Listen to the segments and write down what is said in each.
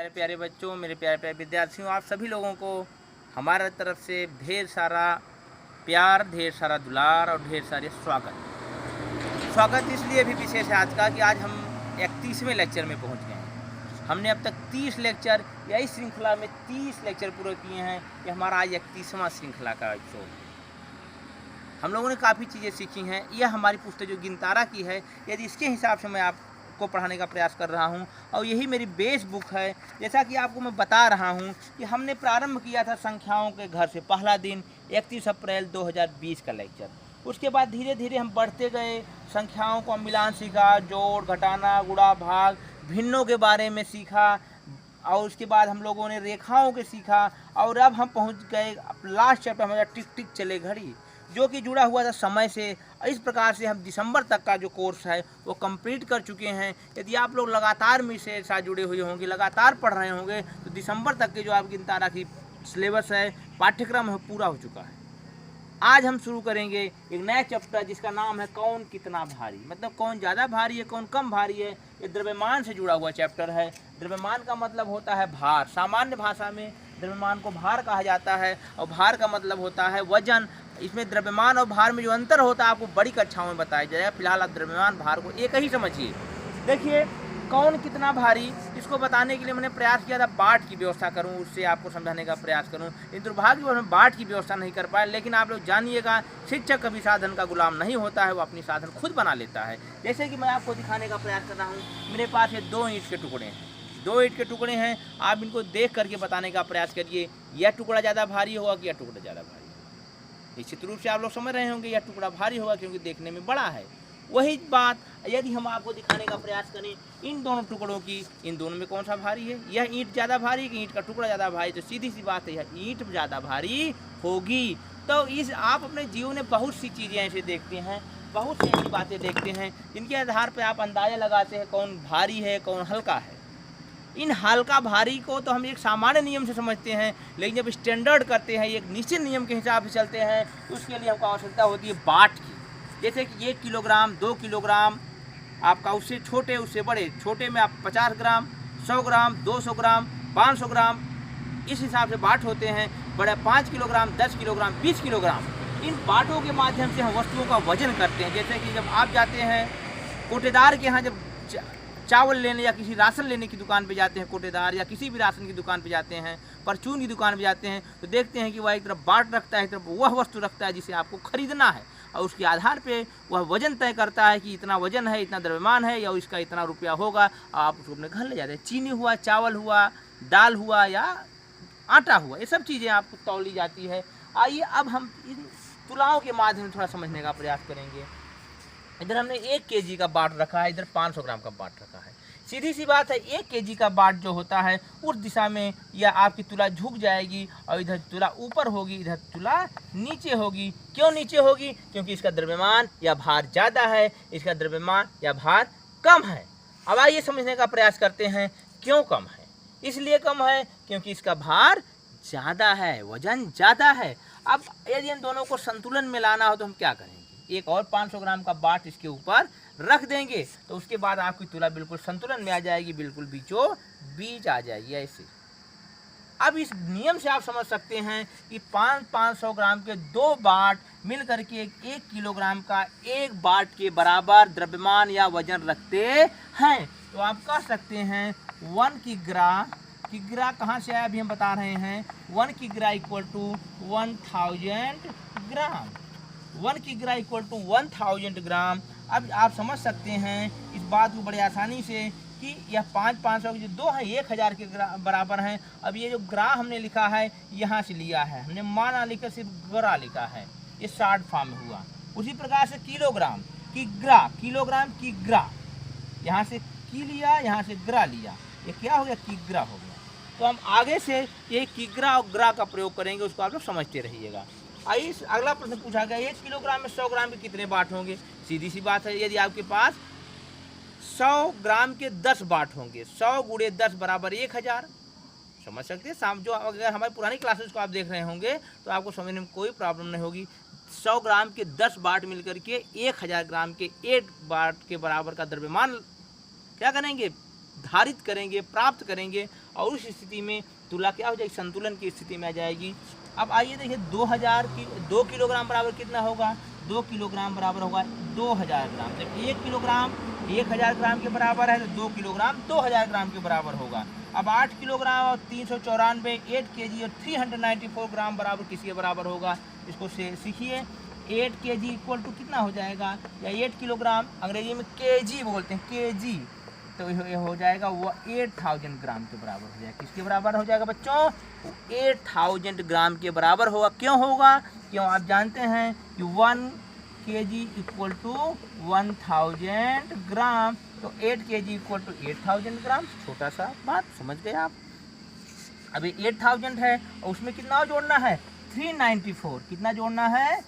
प्यारे प्यारे बच्चों, मेरे प्यारे प्यारे विद्यार्थियों, आप सभी लोगों को हमारा तरफ से ढेर सारा प्यार, ढेर सारा दुलार और ढेर सारे स्वागत इसलिए भी विशेष है आज का कि आज हम 31वें लेक्चर में पहुंच गए हैं। हमने अब तक 30 लेक्चर या इस श्रृंखला में 30 लेक्चर पूरे किए हैं। ये हमारा आज 31वां श्रृंखला का एपिसोड। हम लोगों ने काफ़ी चीज़ें सीखी हैं। यह हमारी पुस्तक जो गिनतारा की है, यदि इसके हिसाब से मैं आपको पढ़ाने का प्रयास कर रहा हूं, और यही मेरी बेस बुक है। जैसा कि आपको मैं बता रहा हूं कि हमने प्रारंभ किया था संख्याओं के घर से। पहला दिन 31 अप्रैल 2020 का लेक्चर। उसके बाद धीरे धीरे हम बढ़ते गए, संख्याओं को मिलान सीखा, जोड़, घटाना, गुणा, भाग, भिन्नों के बारे में सीखा, और उसके बाद हम लोगों ने रेखाओं के सीखा, और अब हम पहुंच गए लास्ट चैप्टर हमारा टिक टिक चले घड़ी, जो कि जुड़ा हुआ था समय से। इस प्रकार से हम दिसंबर तक का जो कोर्स है वो कंप्लीट कर चुके हैं। यदि आप लोग लगातार मेरे साथ जुड़े हुए होंगे, लगातार पढ़ रहे होंगे, तो दिसंबर तक के जो आपकी गिनतारा की सिलेबस है, पाठ्यक्रम है, पूरा हो चुका है। आज हम शुरू करेंगे एक नया चैप्टर जिसका नाम है कौन कितना भारी। मतलब कौन ज़्यादा भारी है, कौन कम भारी है। ये द्रव्यमान से जुड़ा हुआ चैप्टर है। द्रव्यमान का मतलब होता है भार। सामान्य भाषा में द्रव्यमान को भार कहा जाता है, और भार का मतलब होता है वजन। इसमें द्रव्यमान और भार में जो अंतर होता है आपको बड़ी कक्षाओं में बताया जाएगा। फिलहाल आप द्रव्यमान भार को एक ही समझिए। देखिए, कौन कितना भारी, इसको बताने के लिए मैंने प्रयास किया था बाट की व्यवस्था करूं, उससे आपको समझाने का प्रयास करूं। लेकिन दुर्भाग्यवश मैं बाट की व्यवस्था नहीं कर पाया। लेकिन आप लोग जानिएगा, शिक्षक कभी साधन का गुलाम नहीं होता है, वो अपनी साधन खुद बना लेता है। जैसे कि मैं आपको दिखाने का प्रयास कर रहा हूँ। मेरे पास ये 2 ईंट के टुकड़े हैं, 2 ईंट के टुकड़े हैं। आप इनको देख करके बताने का प्रयास करिए, यह टुकड़ा ज़्यादा भारी होगा कि यह टुकड़ा ज़्यादा भारी। निश्चित रूप से आप लोग समझ रहे होंगे यह टुकड़ा भारी होगा क्योंकि देखने में बड़ा है। वही बात यदि हम आपको दिखाने का प्रयास करें इन दोनों टुकड़ों की, इन दोनों में कौन सा भारी है, यह ईंट ज़्यादा भारी कि ईंट का टुकड़ा ज़्यादा भारी, तो सीधी सी बात है, यह ईंट ज़्यादा भारी होगी। तो इस आप अपने जीवन में बहुत सी चीज़ें ऐसे देखते हैं, बहुत सी ऐसी बातें देखते हैं जिनके आधार पर आप अंदाज़ा लगाते हैं कौन भारी है, कौन हल्का है। इन हल्का भारी को तो हम एक सामान्य नियम से समझते हैं, लेकिन जब स्टैंडर्ड करते हैं, एक निश्चित नियम के हिसाब से चलते हैं, तो उसके लिए हमको आवश्यकता होती है बाट की। जैसे कि 1 किलोग्राम, 2 किलोग्राम, आपका उससे छोटे उससे बड़े, छोटे में आप 50 ग्राम, 100 ग्राम, 200 ग्राम, 500 ग्राम, इस हिसाब से बाट होते हैं। बड़े 5 किलोग्राम, 10 किलोग्राम, 20 किलोग्राम। इन बाटों के माध्यम से हम वस्तुओं का वजन करते हैं। जैसे कि जब आप जाते हैं कोटेदार के यहाँ, जब चावल लेने या किसी राशन लेने की दुकान पे जाते हैं, कोटेदार या किसी भी राशन की दुकान पे जाते हैं, परचून की दुकान पे जाते हैं, तो देखते हैं कि वह एक तरफ बाट रखता है, एक तरफ वह वस्तु रखता है जिसे आपको खरीदना है, और उसके आधार पे वह वजन तय करता है कि इतना वजन है, इतना द्रव्यमान है, या इसका इतना रुपया होगा। आप उसको अपने घर ले जाते हैं। चीनी हुआ, चावल हुआ, दाल हुआ या आटा हुआ, ये सब चीज़ें आपको तौली जाती है। आइए अब हम इन तुलाओं के माध्यम से थोड़ा समझने का प्रयास करेंगे। इधर हमने 1 केजी का बाट रखा है, इधर 500 ग्राम का बाट रखा है। सीधी सी बात है, 1 केजी का बाट जो होता है उस दिशा में या आपकी तुला झुक जाएगी, और इधर तुला ऊपर होगी, इधर तुला नीचे होगी। क्यों नीचे होगी? क्योंकि इसका द्रव्यमान या भार ज़्यादा है, इसका द्रव्यमान या भार कम है। अब आइए समझने का प्रयास करते हैं क्यों कम है। इसलिए कम है क्योंकि इसका भार ज़्यादा है, वजन ज़्यादा है। अब यदि इन दोनों को संतुलन में लाना हो तो हम क्या करेंगे? एक और 500 ग्राम का बाट इसके ऊपर रख देंगे, तो उसके बाद आपकी तुला बिल्कुल संतुलन में आ जाएगी, बिल्कुल बीचों बीच आ जाएगी ऐसे। अब इस नियम से आप समझ सकते हैं कि 500 ग्राम के 2 बाट मिल करके 1 किलोग्राम का 1 बाट के बराबर द्रव्यमान या वजन रखते हैं। तो आप कह सकते हैं 1 किग्रा कहाँ से आया अभी हम बता रहे हैं। 1 किग्रा इक्वल टू 1000 ग्राम। 1 किग्रा इक्वल टू 1000 ग्राम। अब आप समझ सकते हैं इस बात को बड़े आसानी से कि यह 500 के जो 2 हैं 1000 के बराबर हैं। अब ये जो ग्रा हमने लिखा है यहाँ से लिया है, हमने माना लिखकर सिर्फ ग्रा लिखा है, ये शॉर्ट फॉर्म में हुआ। उसी प्रकार से किलोग्राम, किग्रा, किलोग्राम किग्रा, यहाँ से की लिया, यहाँ से ग्रा लिया, ये क्या हो गया? किग्रा हो गया। तो हम आगे से ये किग्रा और ग्रा का प्रयोग करेंगे, उसको आप लोग समझते रहिएगा। आइए अगला प्रश्न पूछा गया, 1 किलोग्राम में 100 ग्राम के कितने बाट होंगे? सीधी सी बात है, यदि आपके पास 100 ग्राम के 10 बाट होंगे, 100 गुणे 10 बराबर 1000। समझ सकते हैं। शाम जो अगर हमारी पुरानी क्लासेस को आप देख रहे होंगे तो आपको समझने में कोई प्रॉब्लम नहीं होगी। 100 ग्राम के 10 बाट मिलकर के 1000 ग्राम के 1 बाट के बराबर का द्रव्यमान क्या करेंगे? धारित करेंगे, प्राप्त करेंगे। और उस स्थिति में तुला क्या हो जाएगी, संतुलन की स्थिति में आ जाएगी। अब आइए देखिए 2 किलोग्राम बराबर कितना होगा, 2 किलोग्राम बराबर होगा 2000 ग्राम। जब 1 किलोग्राम 1000 ग्राम के बराबर है तो 2 किलोग्राम 2000 ग्राम के बराबर होगा। अब 8 किलोग्राम और 394 8 kg और 394 ग्राम बराबर किसके बराबर होगा, इसको से सीखिए। 8 kg इक्वल टू कितना हो जाएगा, या 8 किलोग्राम अंग्रेजी में kg बोलते हैं, kg, तो ये हो जाएगा वो 8000 ग्राम के बराबर हो जाएगा। किसके बराबर हो जाएगा बच्चों, 8000 ग्राम के बराबर होगा। क्यों होगा, क्यों आप जानते हैं कि 1 kg इक्वल टू 1000 ग्राम, तो 8 kg इक्वल टू 8000 ग्राम। छोटा सा बात समझ गए आप। अभी 8000 है और उसमें कितना जोड़ना है, 394, कितना जोड़ना है,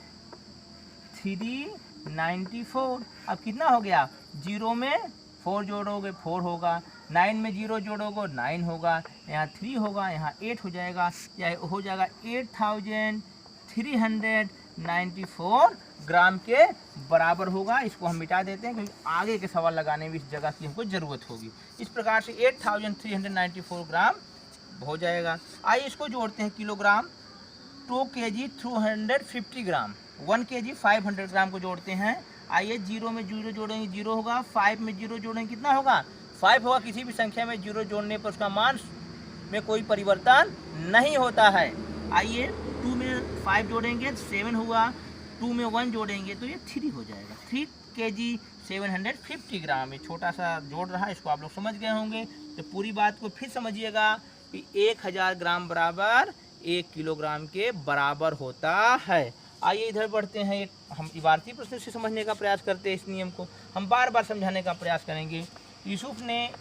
394। अब कितना हो गया, 0 में 4 जोड़ोगे 4 होगा, 9 में 0 जोड़ोगे 9 होगा, यहाँ 3 होगा, यहाँ 8 हो जाएगा, या हो जाएगा 8394 ग्राम के बराबर होगा। इसको हम मिटा देते हैं क्योंकि आगे के सवाल लगाने में इस जगह की हमको ज़रूरत होगी। इस प्रकार से 8394 ग्राम हो जाएगा। आइए इसको जोड़ते हैं किलोग्राम। 2 kg 250 ग्राम, 1 kg 500 ग्राम को जोड़ते हैं। आइए 0 में 0 जोड़ेंगे 0 होगा, 5 में 0 जोड़ेंगे कितना होगा, 5 होगा। किसी भी संख्या में 0 जोड़ने पर उसका मान में कोई परिवर्तन नहीं होता है। आइए 2 में 5 जोड़ेंगे 7 हुआ, 2 में 1 जोड़ेंगे तो ये 3 हो जाएगा। 3 kg 750 ग्राम, ये छोटा सा जोड़ रहा है, इसको आप लोग समझ गए होंगे। तो पूरी बात को फिर समझिएगा कि 1000 ग्राम बराबर 1 किलोग्राम के बराबर होता है। आइए इधर बढ़ते हैं, एक हम इबारती प्रश्न से समझने का प्रयास करते हैं। इस नियम को हम बार बार समझाने का प्रयास करेंगे। यूसुफ ने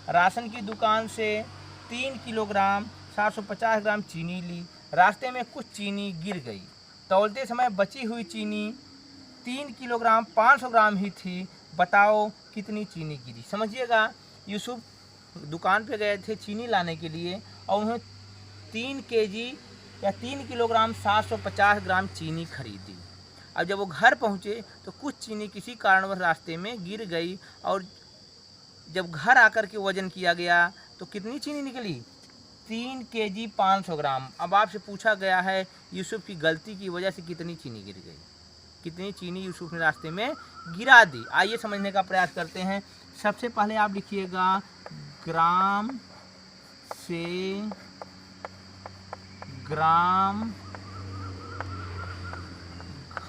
राशन की दुकान से 3 किलोग्राम 750 ग्राम चीनी ली। रास्ते में कुछ चीनी गिर गई, तौलते समय बची हुई चीनी 3 किलोग्राम 500 ग्राम ही थी, बताओ कितनी चीनी गिरी। समझिएगा, यूसुफ दुकान पे गए थे चीनी लाने के लिए और उन्होंने 3 kg या 3 किलोग्राम 750 ग्राम चीनी खरीदी। अब जब वो घर पहुँचे तो कुछ चीनी किसी कारणवश रास्ते में गिर गई और जब घर आकर के वजन किया गया तो कितनी चीनी निकली, 3 kg 500 ग्राम। अब आपसे पूछा गया है यूसुफ की गलती की वजह से कितनी चीनी गिर गई, कितनी चीनी यूसुफ ने रास्ते में गिरा दी। आइए समझने का प्रयास करते हैं। सबसे पहले आप लिखिएगा ग्राम से ग्राम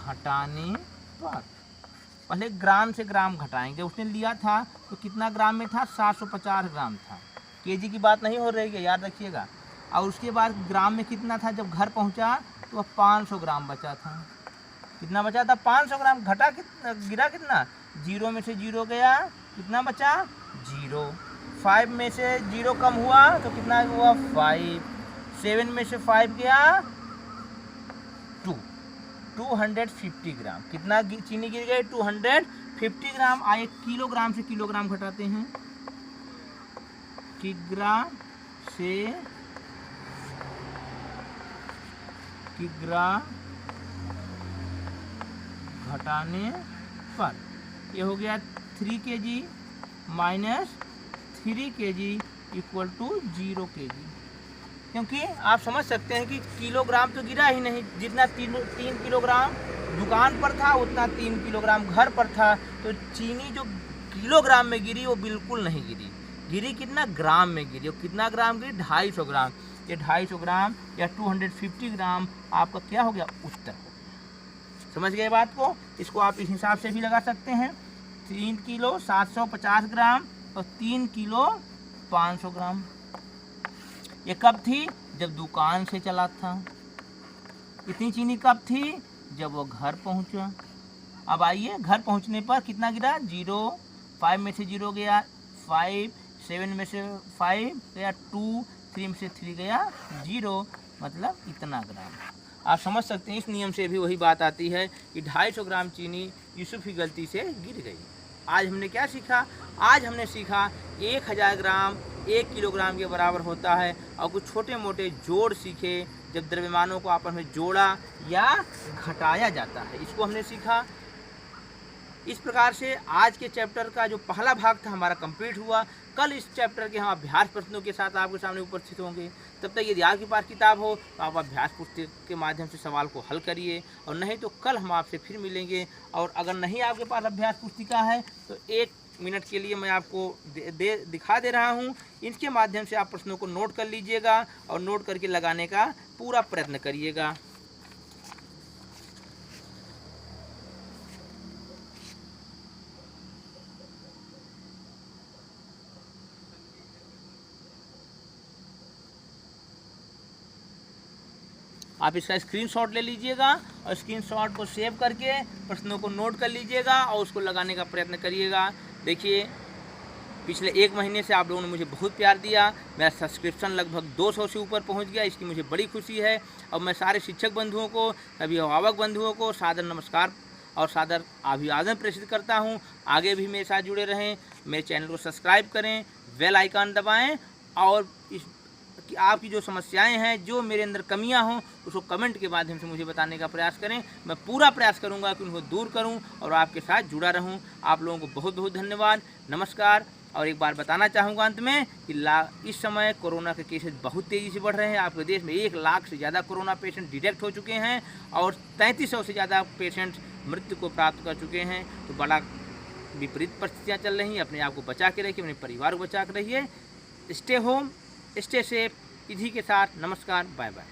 घटाने पर, पहले ग्राम से ग्राम घटाएंगे। उसने लिया था तो कितना ग्राम में था, 750 ग्राम था, केजी की बात नहीं हो रही है, याद रखिएगा। और उसके बाद ग्राम में कितना था, जब घर पहुंचा तो वह 500 ग्राम बचा था। कितना बचा था, 500 ग्राम। घटा कितना, गिरा कितना, 0 में से 0 गया, कितना बचा 0। 5 में से 0 कम हुआ तो कितना हुआ 5। 7 में से 5 गया 2, 250 ग्राम। कितना चीनी गिर गई, 250 ग्राम। आइए किलोग्राम से किलोग्राम घटाते हैं। किग्रा से किग्रा घटाने पर ये हो गया 3 kg minus 3 kg equal to 0 kg। क्योंकि आप समझ सकते हैं कि किलोग्राम तो गिरा ही नहीं, जितना 3 किलोग्राम दुकान पर था उतना 3 किलोग्राम घर पर था। तो चीनी जो किलोग्राम में गिरी वो बिल्कुल नहीं गिरी, गिरी कितना ग्राम में गिरी। और कितना ग्राम गिरी, 250 ग्राम। ये 250 ग्राम या 250 ग्राम आपका क्या हो गया, उत्तर। समझ गए बात को। इसको आप इस हिसाब से भी लगा सकते हैं, 3 किलो 750 ग्राम और 3 किलो 500 ग्राम। ये कब थी, जब दुकान से चला था। इतनी चीनी कब थी, जब वो घर पहुंचा। अब आइए घर पहुंचने पर कितना गिरा, 0। 5 में से 0 गया 5, 7 में से 5 गया 2, 3 में से 3 गया 0, मतलब इतना ग्राम। आप समझ सकते हैं, इस नियम से भी वही बात आती है कि 250 ग्राम चीनी यूसुफ की गलती से गिर गई। आज हमने क्या सीखा, आज हमने सीखा 1000 ग्राम 1 किलोग्राम के बराबर होता है। और कुछ छोटे मोटे जोड़ सीखे, जब द्रव्यमानों को आपस में जोड़ा या घटाया जाता है, इसको हमने सीखा। इस प्रकार से आज के चैप्टर का जो पहला भाग था हमारा कंप्लीट हुआ। कल इस चैप्टर के हम अभ्यास प्रश्नों के साथ आपके सामने उपस्थित होंगे। तब तक यदि आपके पास किताब हो तो आप अभ्यास पुस्तक के माध्यम से सवाल को हल करिए, और नहीं तो कल हम आपसे फिर मिलेंगे। और अगर नहीं आपके पास अभ्यास पुस्तिका है तो 1 मिनट के लिए मैं आपको दिखा दे रहा हूँ। इनके माध्यम से आप प्रश्नों को नोट कर लीजिएगा और नोट करके लगाने का पूरा प्रयत्न करिएगा। आप इसका स्क्रीनशॉट ले लीजिएगा और स्क्रीनशॉट को सेव करके प्रश्नों को नोट कर लीजिएगा और उसको लगाने का प्रयत्न करिएगा। देखिए, पिछले 1 महीने से आप लोगों ने मुझे बहुत प्यार दिया। मेरा सब्सक्रिप्शन लगभग 200 से ऊपर पहुंच गया, इसकी मुझे बड़ी खुशी है। और मैं सारे शिक्षक बंधुओं को, सभी अभिभावक बंधुओं को सादर नमस्कार और सादर अभिवादन प्रेषित करता हूं। आगे भी मेरे साथ जुड़े रहें, मेरे चैनल को सब्सक्राइब करें, बेल आइकन दबाएँ, और कि आपकी जो समस्याएं हैं, जो मेरे अंदर कमियां हों, उसको कमेंट के माध्यम से मुझे बताने का प्रयास करें। मैं पूरा प्रयास करूंगा कि उनको दूर करूं और आपके साथ जुड़ा रहूं। आप लोगों को बहुत बहुत धन्यवाद, नमस्कार। और एक बार बताना चाहूँगा अंत में कि इस समय कोरोना के केसेस बहुत तेज़ी से बढ़ रहे हैं। आपके देश में 1 लाख से ज़्यादा कोरोना पेशेंट डिटेक्ट हो चुके हैं और 3300 से ज़्यादा पेशेंट मृत्यु को प्राप्त कर चुके हैं। तो बड़ा विपरीत परिस्थितियाँ चल रही हैं। अपने आप को बचा के रखिए, अपने परिवार को बचा के रहिए। Stay home, stay safe. इसी के साथ नमस्कार, बाय बाय।